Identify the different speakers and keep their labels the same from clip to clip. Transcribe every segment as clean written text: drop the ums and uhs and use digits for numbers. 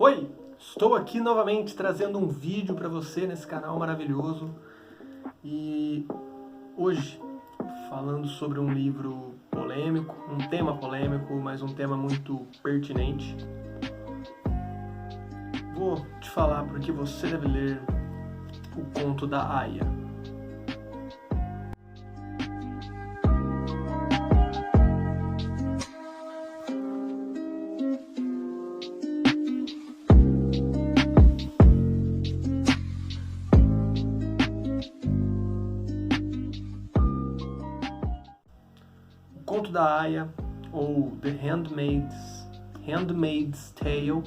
Speaker 1: Oi, estou aqui novamente trazendo um vídeo para você nesse canal maravilhoso e hoje falando sobre um livro polêmico, um tema polêmico, mas um tema muito pertinente. Vou te falar porque você deve ler O Conto da Aia. O Conto da Aia, ou The Handmaid's Tale,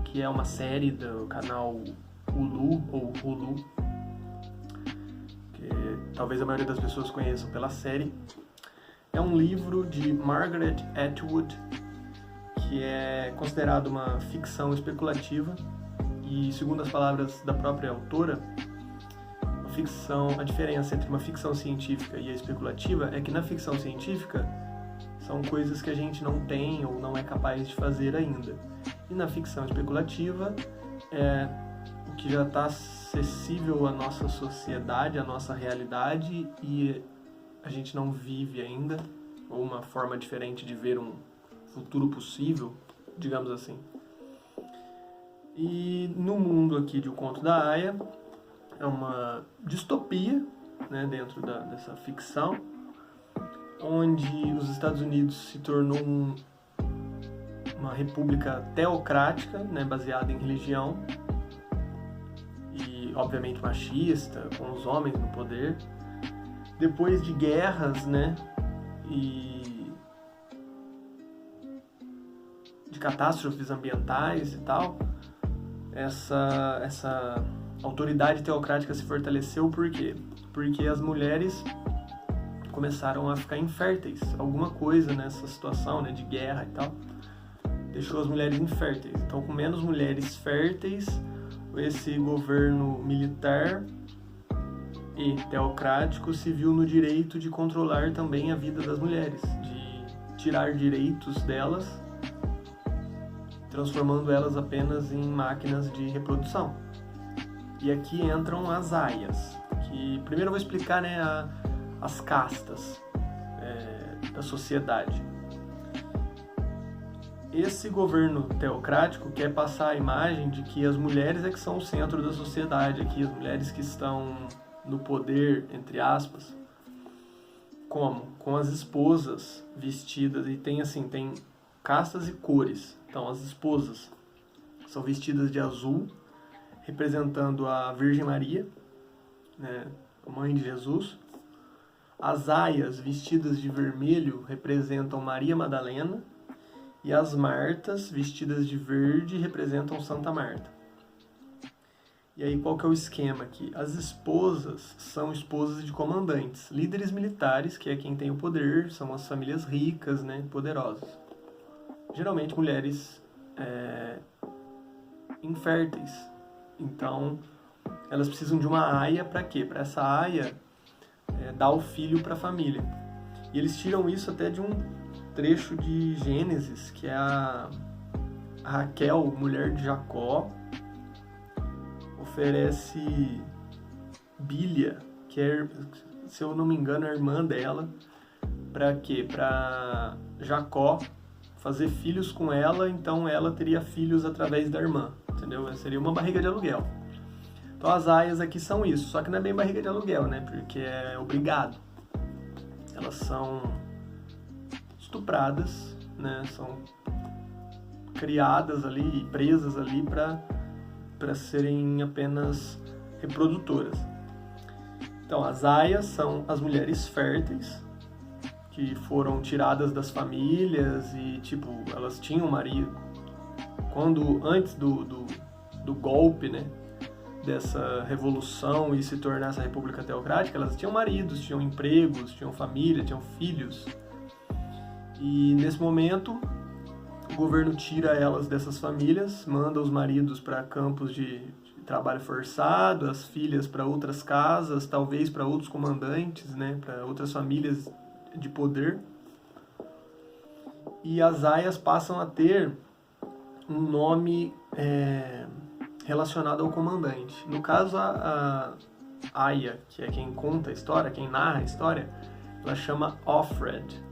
Speaker 1: que é uma série do canal Hulu, ou Hulu, que talvez a maioria das pessoas conheçam pela série. É um livro de Margaret Atwood, que é considerado uma ficção especulativa e, segundo as palavras da própria autora, a diferença entre uma ficção científica e a especulativa é que na ficção científica são coisas que a gente não tem ou não é capaz de fazer ainda. E na ficção especulativa é o que já está acessível à nossa sociedade, à nossa realidade, e a gente não vive ainda, ou uma forma diferente de ver um futuro possível, digamos assim. E no mundo aqui de O Conto da Aia, é uma distopia, né, dentro dessa ficção, onde os Estados Unidos se tornou uma república teocrática, né, baseada em religião e, obviamente, machista, com os homens no poder. Depois de guerras, né, e de catástrofes ambientais e tal, essa autoridade teocrática se fortaleceu. Por quê? Porque as mulheres começaram a ficar inférteis. Alguma coisa nessa situação, né, de guerra e tal deixou as mulheres inférteis. Então, com menos mulheres férteis, esse governo militar e teocrático se viu no direito de controlar também a vida das mulheres, de tirar direitos delas, transformando elas apenas em máquinas de reprodução. E aqui entram as aias, que primeiro eu vou explicar, né, as castas da sociedade. Esse governo teocrático quer passar a imagem de que as mulheres é que são o centro da sociedade, aqui as mulheres que estão no poder, entre aspas. Como? Com as esposas vestidas, e tem castas e cores. Então as esposas são vestidas de azul, representando a Virgem Maria, né, a mãe de Jesus. As aias vestidas de vermelho representam Maria Madalena, e as Martas vestidas de verde representam Santa Marta. E aí qual que é o esquema aqui? As esposas são esposas de comandantes, líderes militares, que é quem tem o poder, são as famílias ricas, né, poderosas. Geralmente mulheres inférteis. Então, elas precisam de uma aia para quê? Para essa aia dar o filho para a família. E eles tiram isso até de um trecho de Gênesis, que é a Raquel, mulher de Jacó, oferece Bília, que é, se eu não me engano, a irmã dela, para quê? Para Jacó fazer filhos com ela, então ela teria filhos através da irmã, entendeu? Seria uma barriga de aluguel. Então as aias aqui são isso, só que não é bem barriga de aluguel, né? Porque é obrigado. Elas são estupradas, né? São criadas ali e presas ali para serem apenas reprodutoras. Então as aias são as mulheres férteis que foram tiradas das famílias e, elas tinham marido. Antes do golpe, né, dessa revolução e se tornar essa república teocrática, elas tinham maridos, tinham empregos, tinham família, tinham filhos. E nesse momento, o governo tira elas dessas famílias, manda os maridos para campos de trabalho forçado, as filhas para outras casas, talvez para outros comandantes, né, para outras famílias de poder. E as aias passam a ter um nome relacionado ao comandante. No caso, a Aya, que é quem conta a história, quem narra a história, ela chama Offred,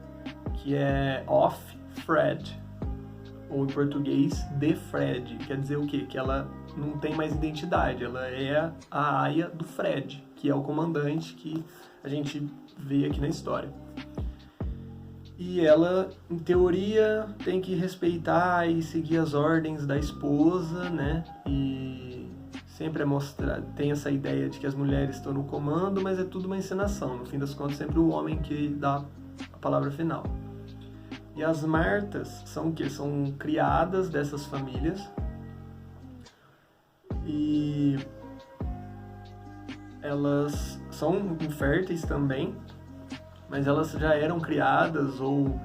Speaker 1: que é Off-Fred, ou em português, de Fred. Quer dizer o quê? Que ela não tem mais identidade, ela é a Aya do Fred, que é o comandante que a gente vê aqui na história. E ela, em teoria, tem que respeitar e seguir as ordens da esposa, né? E sempre tem essa ideia de que as mulheres estão no comando, mas é tudo uma encenação. No fim das contas, sempre o homem que dá a palavra final. E as Martas são o quê? São criadas dessas famílias. E elas são inférteis também, mas elas já eram criadas ou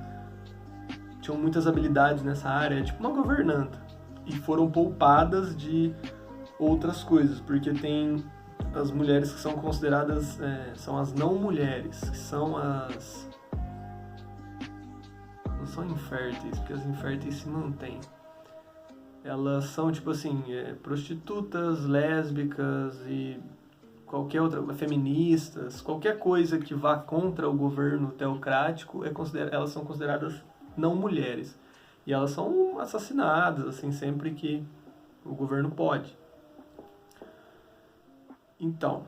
Speaker 1: tinham muitas habilidades nessa área, tipo uma governanta, e foram poupadas de outras coisas, porque tem as mulheres que são consideradas, são as não mulheres, que são as... não são inférteis, porque as inférteis se mantêm. Elas são, tipo assim, prostitutas, lésbicas e qualquer outra, feministas, qualquer coisa que vá contra o governo teocrático, elas são consideradas não mulheres. E elas são assassinadas, assim, sempre que o governo pode. Então,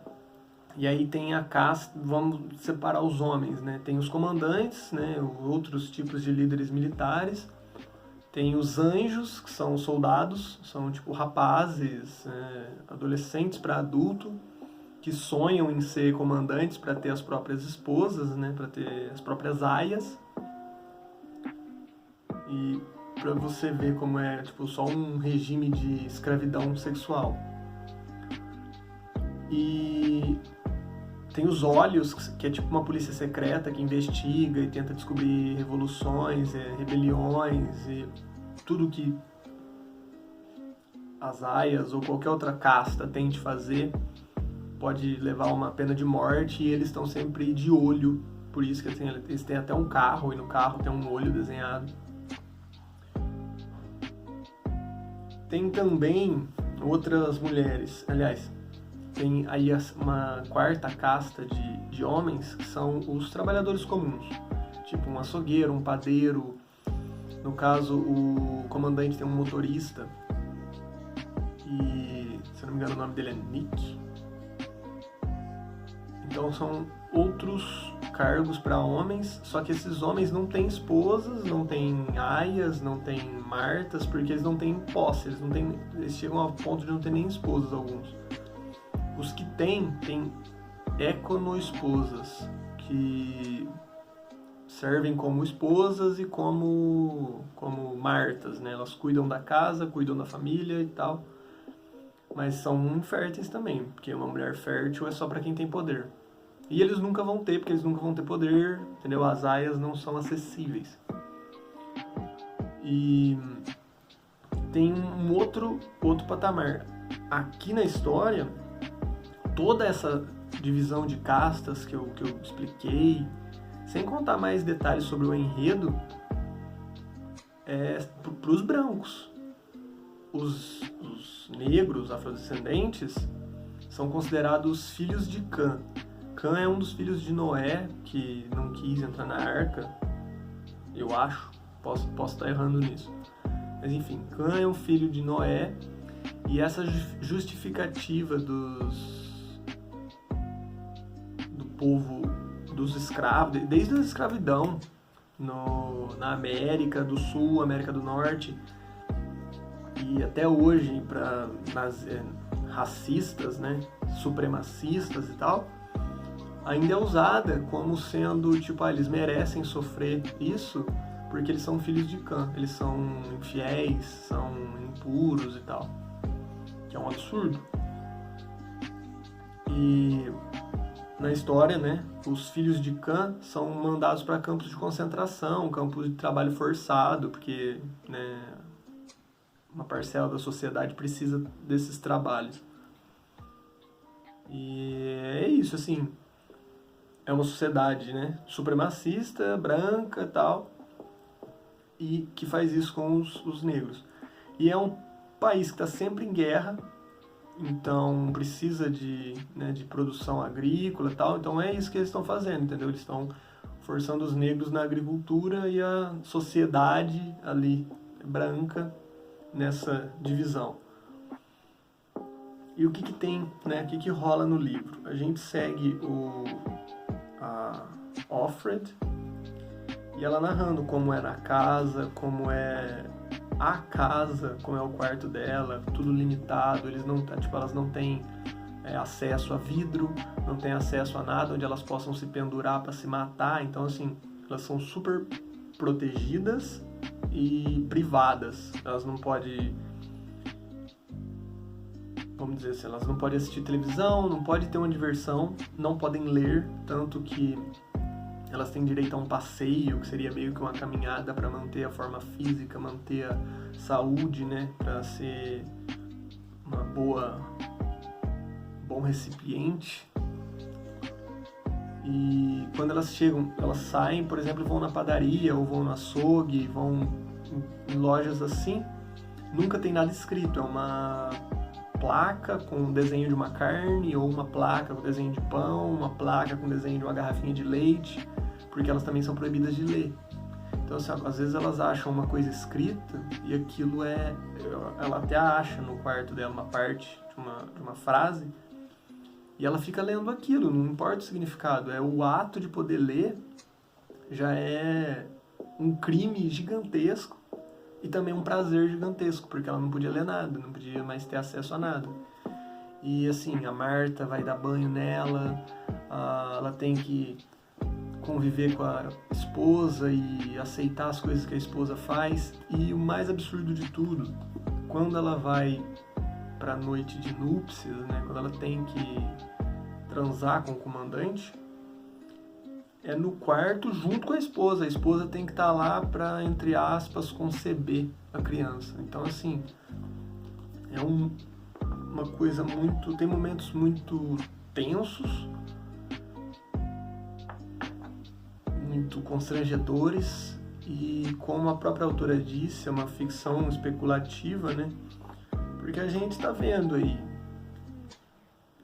Speaker 1: e aí tem a casta, vamos separar os homens, né? Tem os comandantes, né? Outros tipos de líderes militares. Tem os anjos, que são soldados, são tipo rapazes, adolescentes para adulto, que sonham em ser comandantes para ter as próprias esposas, né, para ter as próprias aias. E para você ver como é tipo só um regime de escravidão sexual. E tem os olhos, que é tipo uma polícia secreta que investiga e tenta descobrir revoluções, rebeliões e tudo que as aias ou qualquer outra casta tente fazer pode levar a uma pena de morte, e eles estão sempre de olho, por isso que eles têm até um carro, e no carro tem um olho desenhado. Tem também outras mulheres, aliás, tem aí uma quarta casta de homens, que são os trabalhadores comuns, tipo um açougueiro, um padeiro. No caso, o comandante tem um motorista, e se eu não me engano o nome dele é Nick. Então são outros cargos para homens, só que esses homens não têm esposas, não têm aias, não têm martas, porque eles não têm posse, eles chegam ao ponto de não ter nem esposas alguns. Os que têm econo-esposas, que servem como esposas e como martas, né? Elas cuidam da casa, cuidam da família e tal, mas são inférteis também, porque uma mulher fértil é só para quem tem poder. E eles nunca vão ter, porque eles nunca vão ter poder, entendeu? As aias não são acessíveis. E tem um outro patamar. Aqui na história, toda essa divisão de castas que eu expliquei, sem contar mais detalhes sobre o enredo, é para os brancos. Os negros, afrodescendentes, são considerados filhos de Cã. Cã é um dos filhos de Noé, que não quis entrar na arca, eu acho, posso estar errando nisso. Mas enfim, Cã é um filho de Noé, e essa justificativa do povo, dos escravos, desde a escravidão na América do Sul, América do Norte, e até hoje para racistas, né, supremacistas e tal, ainda é usada como sendo, tipo, eles merecem sofrer isso porque eles são filhos de Cã, eles são infiéis, são impuros e tal, que é um absurdo. E na história, né, os filhos de Cã são mandados para campos de concentração, campos de trabalho forçado, porque, né, uma parcela da sociedade precisa desses trabalhos. E é isso, assim, é uma sociedade, né, supremacista, branca e tal, e que faz isso com os negros. E é um país que está sempre em guerra, então precisa de produção agrícola e tal, então é isso que eles estão fazendo, entendeu? Eles estão forçando os negros na agricultura e a sociedade ali branca nessa divisão. E o que tem, né? O que rola no livro? A gente segue a Offred e ela narrando como é na casa, como é a casa, como é o quarto dela, tudo limitado, elas não têm acesso a vidro, não têm acesso a nada onde elas possam se pendurar para se matar, então assim, elas são super protegidas e privadas, elas não podem, vamos dizer assim, elas não podem assistir televisão, não podem ter uma diversão, não podem ler, tanto que elas têm direito a um passeio, que seria meio que uma caminhada para manter a forma física, manter a saúde, né, para ser uma bom recipiente. E quando elas chegam, elas saem, por exemplo, vão na padaria ou vão no açougue, vão em lojas assim, nunca tem nada escrito, é uma placa com o desenho de uma carne, ou uma placa com o desenho de pão, uma placa com o desenho de uma garrafinha de leite, porque elas também são proibidas de ler. Então, assim, às vezes elas acham uma coisa escrita e aquilo ela até acha no quarto dela uma parte de uma frase e ela fica lendo aquilo, não importa o significado, o ato de poder ler já é um crime gigantesco e também um prazer gigantesco, porque ela não podia ler nada, não podia mais ter acesso a nada. E assim, a Marta vai dar banho nela, ela tem que conviver com a esposa e aceitar as coisas que a esposa faz. E o mais absurdo de tudo, quando ela vai pra noite de núpcias, né, quando ela tem que transar com o comandante, é no quarto junto com a esposa tem que estar lá para, entre aspas, conceber a criança. Então, assim, é uma coisa muito... tem momentos muito tensos, muito constrangedores, e como a própria autora disse, é uma ficção especulativa, né? Porque a gente está vendo aí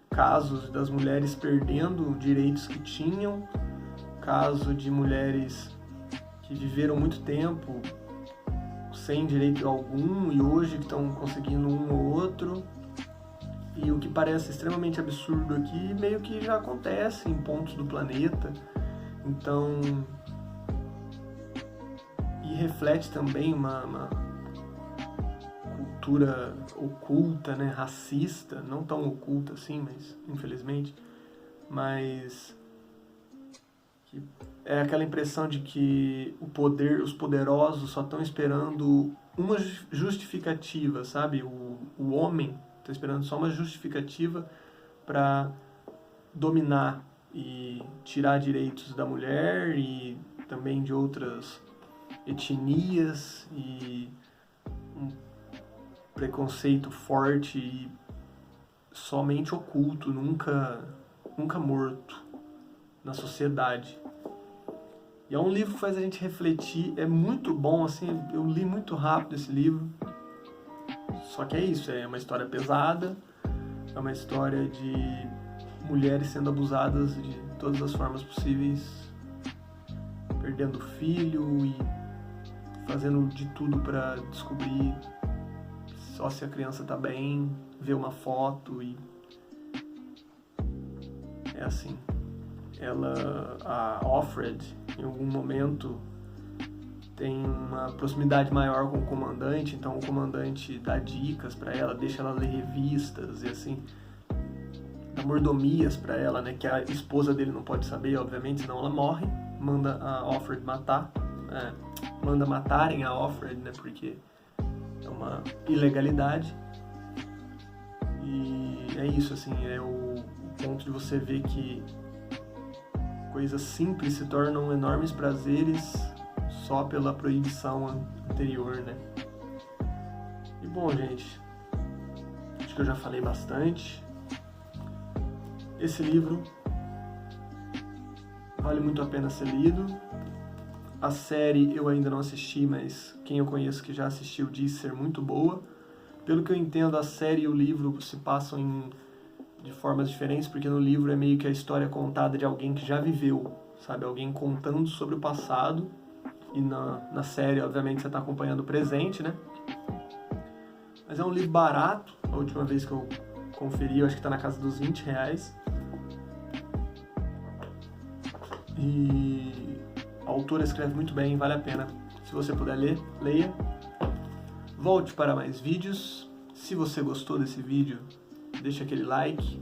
Speaker 1: casos das mulheres perdendo direitos que tinham, caso de mulheres que viveram muito tempo sem direito algum e hoje estão conseguindo um ou outro. E o que parece extremamente absurdo aqui meio que já acontece em pontos do planeta. Então, e reflete também uma cultura oculta, né, racista, não tão oculta assim, mas infelizmente, mas que é aquela impressão de que os poderosos só estão esperando uma justificativa, sabe? O homem está esperando só uma justificativa para dominar e tirar direitos da mulher e também de outras etnias, e um preconceito forte e somente oculto, nunca morto na sociedade. E é um livro que faz a gente refletir, é muito bom, assim, eu li muito rápido esse livro, só que é isso, é uma história pesada, é uma história de mulheres sendo abusadas de todas as formas possíveis, perdendo filho e fazendo de tudo para descobrir só se a criança tá bem, ver uma foto e... é assim. A Offred, em algum momento, tem uma proximidade maior com o comandante, então o comandante dá dicas para ela, deixa ela ler revistas e assim, dá mordomias para ela, né, que a esposa dele não pode saber, obviamente, senão ela morre, manda a Offred matar, manda matarem a Offred, né, porque é uma ilegalidade. E é isso, assim, é o ponto de você ver que coisas simples se tornam enormes prazeres só pela proibição anterior, né? E bom, gente, acho que eu já falei bastante. Esse livro vale muito a pena ser lido. A série eu ainda não assisti, mas quem eu conheço que já assistiu diz ser muito boa. Pelo que eu entendo, a série e o livro se passam de formas diferentes, porque no livro é meio que a história contada de alguém que já viveu, sabe? Alguém contando sobre o passado, e na série, obviamente, você está acompanhando o presente, né? Mas é um livro barato, a última vez que eu conferi, eu acho que está na casa dos R$20. E a autora escreve muito bem, vale a pena. Se você puder ler, leia. Volte para mais vídeos. Se você gostou desse vídeo, deixa aquele like.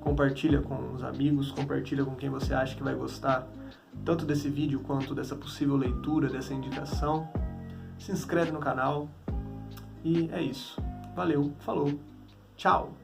Speaker 1: Compartilha com os amigos, compartilha com quem você acha que vai gostar tanto desse vídeo quanto dessa possível leitura, dessa indicação. Se inscreve no canal. E é isso. Valeu, falou, tchau!